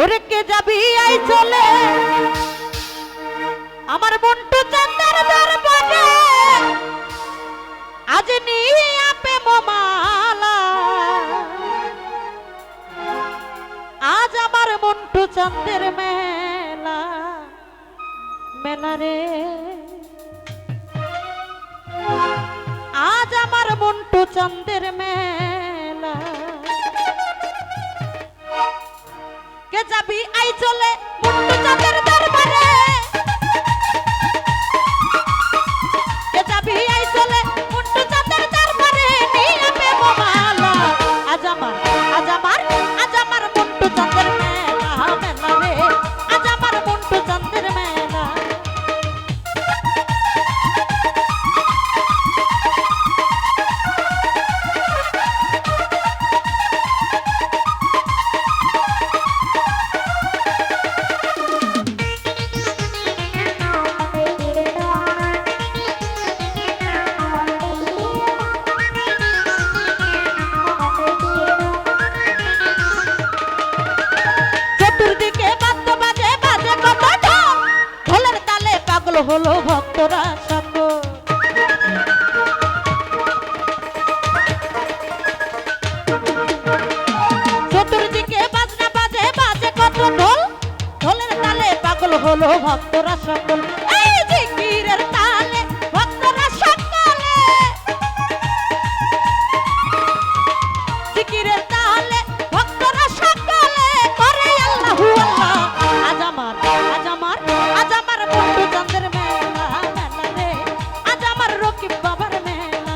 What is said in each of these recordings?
ওরে কে যাবি আই চলে আমার মন্টু চাঁদের দরবারে আজ নিয়ে আপে মোমালা আজ আমার মন্টু চাঁদের মেলা মেলা রে আজ আমার মন্টু চাঁদের মেলা কে যাবি আই চলে মন্টু চাঁদের দরবারে কে যাবি আই চলে মন্টু চাঁদের দরবারে নিয়ে পেবো মালা আজ আমার মন্টু চাঁদের মেলা মেলা রে আজ আমার মন্টু চাঁদের মেলা হলো ভক্তরা সকল চতুর্দিকে বাজনা বাজে বাজে কত ঢোল ঢোলের তালে পাগল হলো ভক্তরা সকল এই জিকিরের তালে ভক্তরা সকলে জিকিরের তালে ভক্তরা সকলে করে আল্লাহু আল্লাহ আজ আমার মন্টু চাঁদের মেলা মেলা রে আজ আমার রকিব বাবার মেলা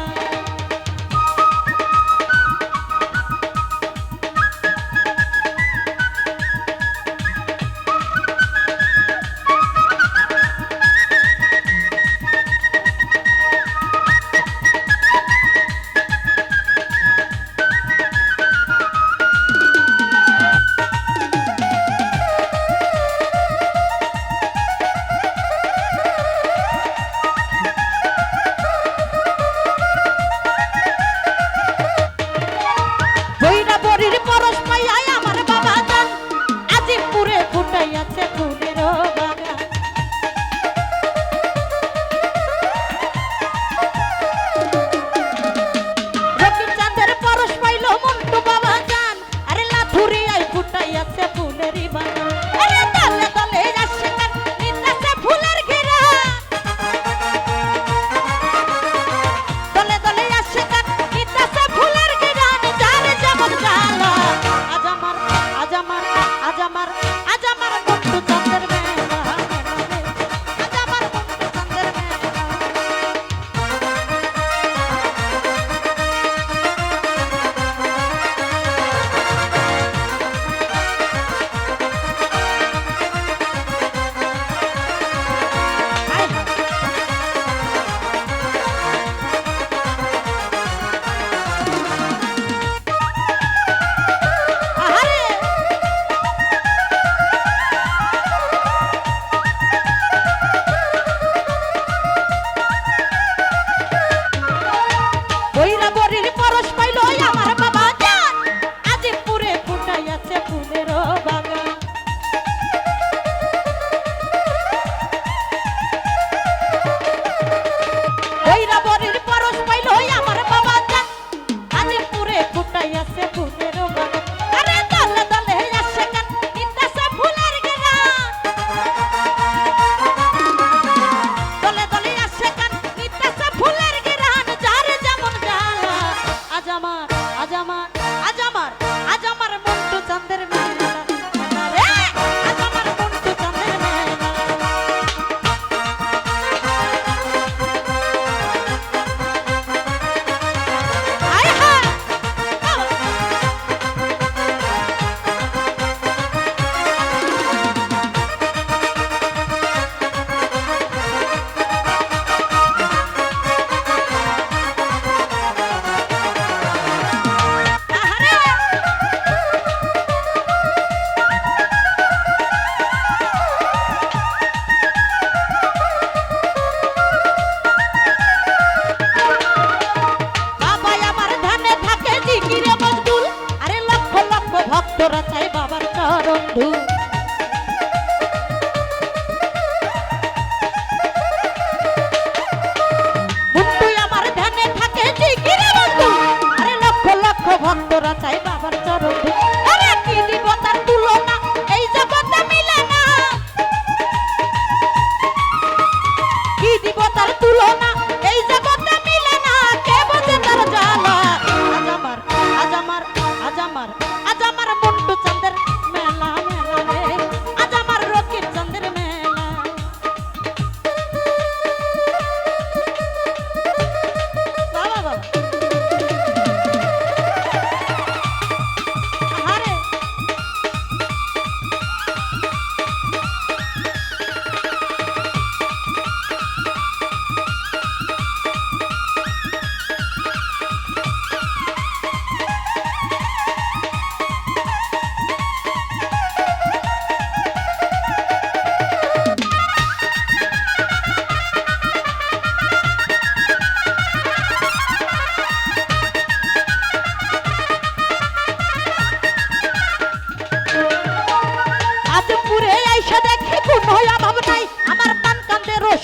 তোরা চাই বাবার চরণ ধূপ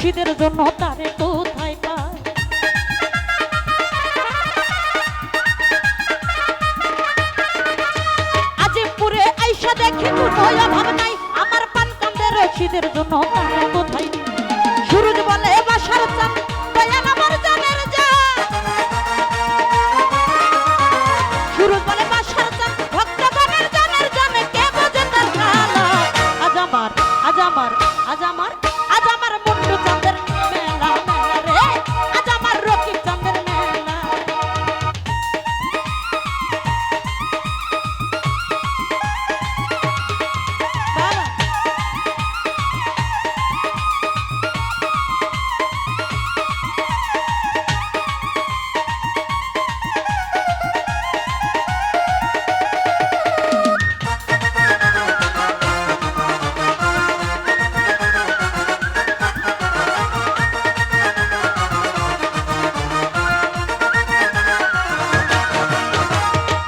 রশিদের জন্য তারে কোথায় পায়। আজিমপুরে আইসা দেখি কোনো অভাব নাই, আমার পান কান্দে রশিদের জন্য তারে কোথায়। সুরজ বলে বাসার চান দয়াল আমার জানের জান, সুরজ বলে বাসার চান ভক্তগণের জানের জানে, কে বোঝে তার জ্বালা। আজ আমার আজ আমার আজ আমার আজ আমার মুন্ডু চাঁদের মেলা মেলা রে, আজ আমার রকিব চাঁদের মেলা। বাবা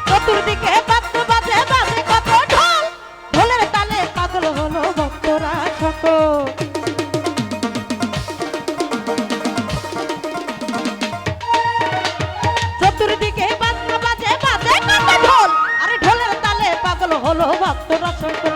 চতুর্দিকে বাদ্য বাজে বাজে কত ঢোল, ঢোলের তালে পাগল হলো ভক্তরা সকল। চতুর্দিকে বাদ্য বাজে বাজে কত ঢোল, আরে ঢোলের তালে পাগল হলো ভক্তরা সকল।